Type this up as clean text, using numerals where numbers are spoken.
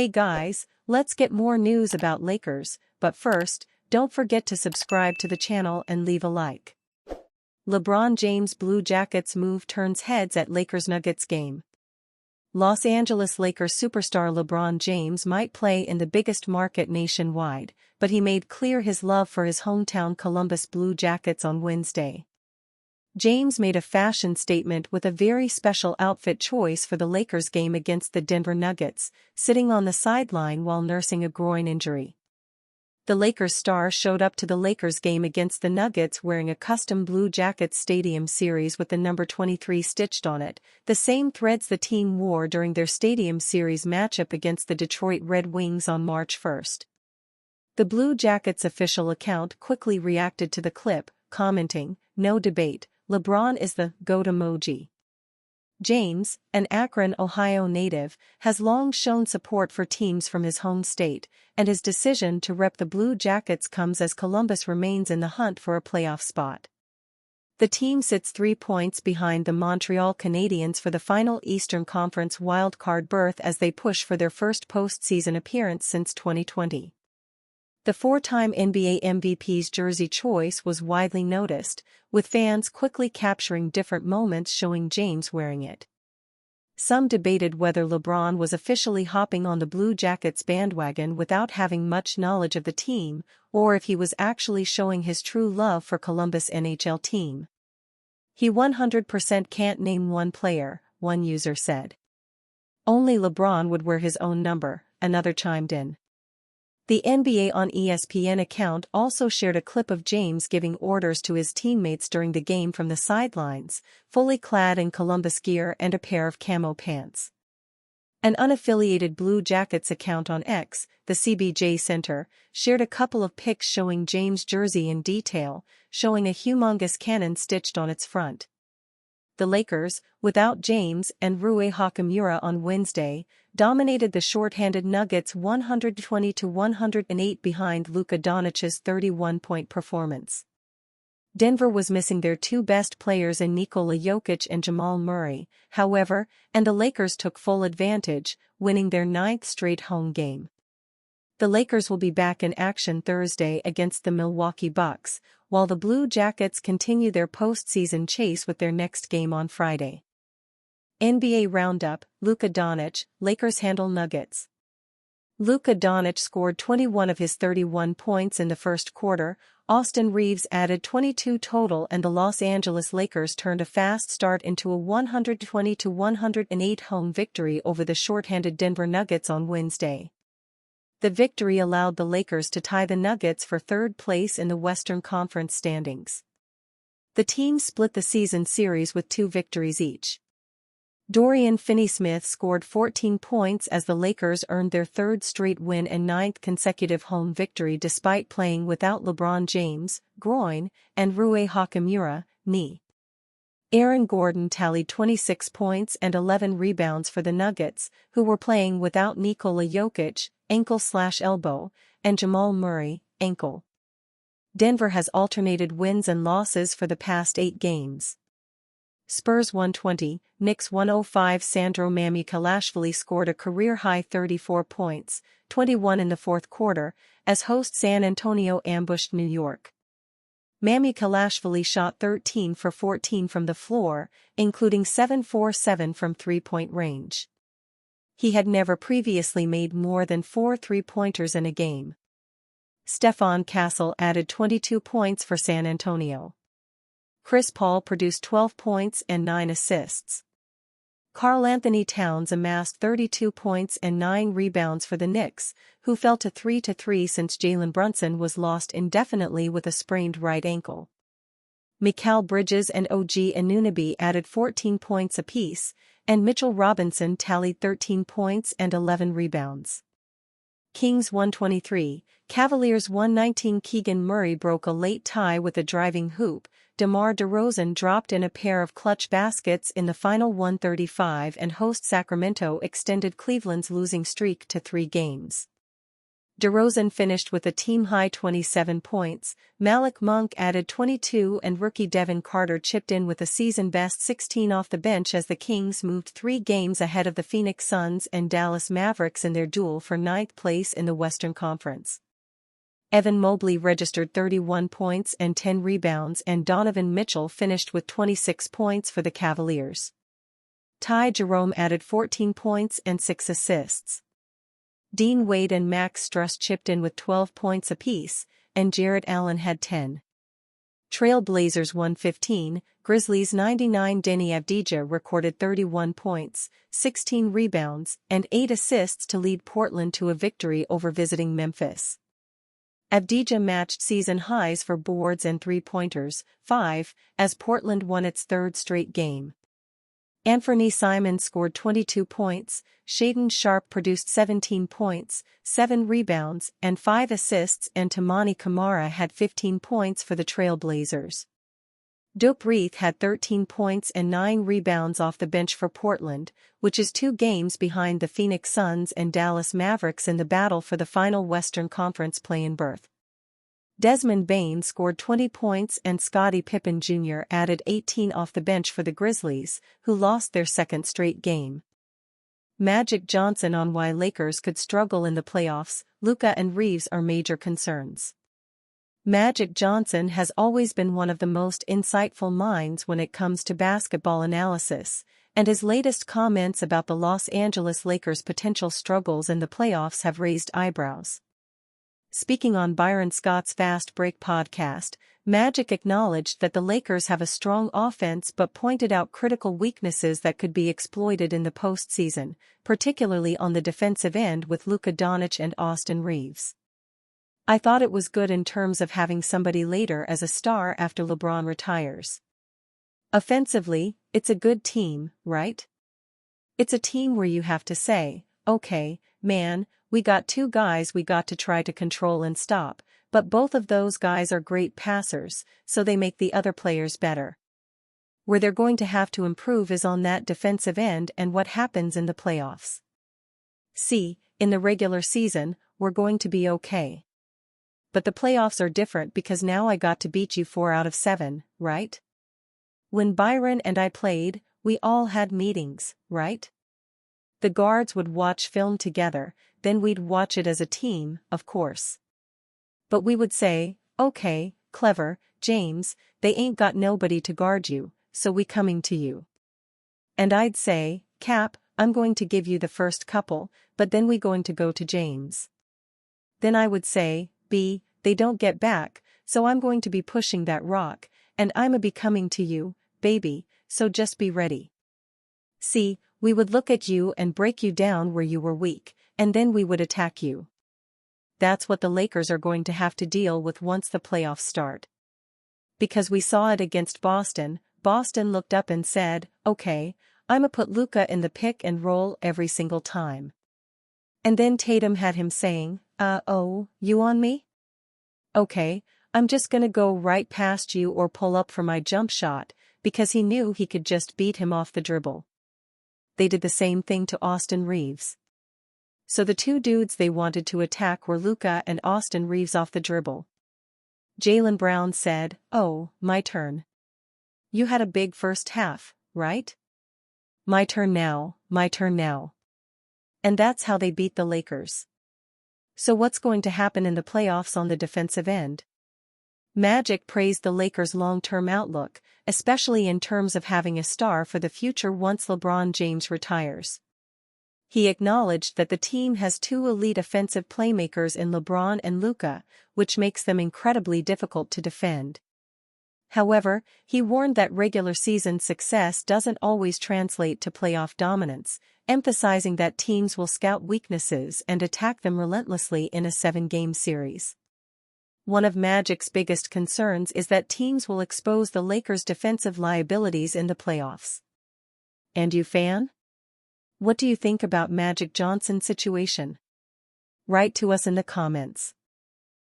Hey guys, let's get more news about Lakers, but first, don't forget to subscribe to the channel and leave a like. LeBron James' Blue Jackets move turns heads at Lakers-Nuggets game. Los Angeles Lakers superstar LeBron James might play in the biggest market nationwide, but he made clear his love for his hometown Columbus Blue Jackets on Wednesday. James made a fashion statement with a very special outfit choice for the Lakers game against the Denver Nuggets, sitting on the sideline while nursing a groin injury. The Lakers star showed up to the Lakers game against the Nuggets wearing a custom Blue Jackets Stadium Series with the number 23 stitched on it, the same threads the team wore during their Stadium Series matchup against the Detroit Red Wings on March 1. The Blue Jackets official account quickly reacted to the clip, commenting, "No debate, LeBron is the GOAT emoji." James, an Akron, Ohio native, has long shown support for teams from his home state, and his decision to rep the Blue Jackets comes as Columbus remains in the hunt for a playoff spot. The team sits 3 points behind the Montreal Canadiens for the final Eastern Conference wildcard berth as they push for their first postseason appearance since 2020. The four-time NBA MVP's jersey choice was widely noticed, with fans quickly capturing different moments showing James wearing it. Some debated whether LeBron was officially hopping on the Blue Jackets bandwagon without having much knowledge of the team, or if he was actually showing his true love for Columbus NHL team. "He 100% can't name one player," one user said. "Only LeBron would wear his own number," another chimed in. The NBA on ESPN account also shared a clip of James giving orders to his teammates during the game from the sidelines, fully clad in Columbus gear and a pair of camo pants. An unaffiliated Blue Jackets account on X, the CBJ Center, shared a couple of pics showing James' jersey in detail, showing a humongous cannon stitched on its front. The Lakers, without James and Rui Hachimura on Wednesday, dominated the shorthanded Nuggets 120-108 behind Luka Doncic's 31-point performance. Denver was missing their two best players in Nikola Jokic and Jamal Murray, however, and the Lakers took full advantage, winning their 9th straight home game. The Lakers will be back in action Thursday against the Milwaukee Bucks, while the Blue Jackets continue their postseason chase with their next game on Friday. NBA Roundup: Luka Doncic, Lakers handle Nuggets. Luka Doncic scored 21 of his 31 points in the first quarter, Austin Reeves added 22 total, and the Los Angeles Lakers turned a fast start into a 120-108 home victory over the shorthanded Denver Nuggets on Wednesday. The victory allowed the Lakers to tie the Nuggets for third place in the Western Conference standings. The team split the season series with 2 victories each. Dorian Finney-Smith scored 14 points as the Lakers earned their 3rd straight win and 9th consecutive home victory despite playing without LeBron James, groin, and Rui Hachimura, knee. Aaron Gordon tallied 26 points and 11 rebounds for the Nuggets, who were playing without Nikola Jokic, ankle/elbow, and Jamal Murray, ankle. Denver has alternated wins and losses for the past 8 games. Spurs 120, Knicks 105. Sandro Mamukelashvili scored a career-high 34 points, 21 in the fourth quarter, as host San Antonio ambushed New York. Mamukelashvili shot 13 for 14 from the floor, including 7 for 7 from three-point range. He had never previously made more than 4 three-pointers in a game. Stephon Castle added 22 points for San Antonio. Chris Paul produced 12 points and 9 assists. Karl-Anthony Towns amassed 32 points and 9 rebounds for the Knicks, who fell to 3-3 since Jalen Brunson was lost indefinitely with a sprained right ankle. Mikal Bridges and OG Anunoby added 14 points apiece, and Mitchell Robinson tallied 13 points and 11 rebounds. Kings 123, Cavaliers 119. Keegan Murray broke a late tie with a driving hoop. DeMar DeRozan dropped in a pair of clutch baskets in the final 135, and host Sacramento extended Cleveland's losing streak to 3 games. DeRozan finished with a team-high 27 points, Malik Monk added 22 and rookie Devin Carter chipped in with a season-best 16 off the bench as the Kings moved 3 games ahead of the Phoenix Suns and Dallas Mavericks in their duel for ninth place in the Western Conference. Evan Mobley registered 31 points and 10 rebounds and Donovan Mitchell finished with 26 points for the Cavaliers. Ty Jerome added 14 points and 6 assists. Dean Wade and Max Strus chipped in with 12 points apiece, and Jarrett Allen had 10. Trail Blazers won 15, Grizzlies 99. Deni Avdija recorded 31 points, 16 rebounds, and 8 assists to lead Portland to a victory over visiting Memphis. Avdija matched season highs for boards and three-pointers, 5, as Portland won its third straight game. Anthony Simons scored 22 points, Shaedon Sharpe produced 17 points, 7 rebounds, and 5 assists, and Toumani Camara had 15 points for the Trail Blazers. Duke Reith had 13 points and 9 rebounds off the bench for Portland, which is 2 games behind the Phoenix Suns and Dallas Mavericks in the battle for the final Western Conference play-in berth. Desmond Bane scored 20 points and Scottie Pippen Jr. added 18 off the bench for the Grizzlies, who lost their second straight game. Magic Johnson on why Lakers could struggle in the playoffs. Luka and Reeves are major concerns. Magic Johnson has always been one of the most insightful minds when it comes to basketball analysis, and his latest comments about the Los Angeles Lakers' potential struggles in the playoffs have raised eyebrows. Speaking on Byron Scott's Fast Break podcast, Magic acknowledged that the Lakers have a strong offense but pointed out critical weaknesses that could be exploited in the postseason, particularly on the defensive end with Luka Doncic and Austin Reeves. I thought it was good in terms of having somebody later as a star after LeBron retires. Offensively, it's a good team, right? It's a team where you have to say, okay, man, we got 2 guys we got to try to control and stop, but both of those guys are great passers, so they make the other players better. Where they're going to have to improve is on that defensive end and what happens in the playoffs. See, in the regular season, we're going to be okay. But the playoffs are different because now I got to beat you 4 out of 7, right? When Byron and I played, we all had meetings, right? The guards would watch film together, then we'd watch it as a team, of course. But we would say, okay, clever, James, they ain't got nobody to guard you, so we coming to you. And I'd say, Cap, I'm going to give you the first couple, but then we going to go to James. Then I would say, B, they don't get back, so I'm going to be pushing that rock, and I'm a be coming to you, baby, so just be ready. See, we would look at you and break you down where you were weak, and then we would attack you. That's what the Lakers are going to have to deal with once the playoffs start. Because we saw it against Boston, Boston looked up and said, okay, I'ma put Luka in the pick and roll every single time. And then Tatum had him saying, oh, you on me? Okay, I'm just gonna go right past you or pull up for my jump shot, because he knew he could just beat him off the dribble. They did the same thing to Austin Reeves. So the 2 dudes they wanted to attack were Luka and Austin Reeves off the dribble. Jaylen Brown said, oh, my turn. You had a big first half, right? My turn now, my turn now. And that's how they beat the Lakers. So what's going to happen in the playoffs on the defensive end? Magic praised the Lakers' long-term outlook, especially in terms of having a star for the future once LeBron James retires. He acknowledged that the team has 2 elite offensive playmakers in LeBron and Luka, which makes them incredibly difficult to defend. However, he warned that regular season success doesn't always translate to playoff dominance, emphasizing that teams will scout weaknesses and attack them relentlessly in a 7-game series. One of Magic's biggest concerns is that teams will expose the Lakers' defensive liabilities in the playoffs. And you fan? What do you think about Magic Johnson's situation? Write to us in the comments.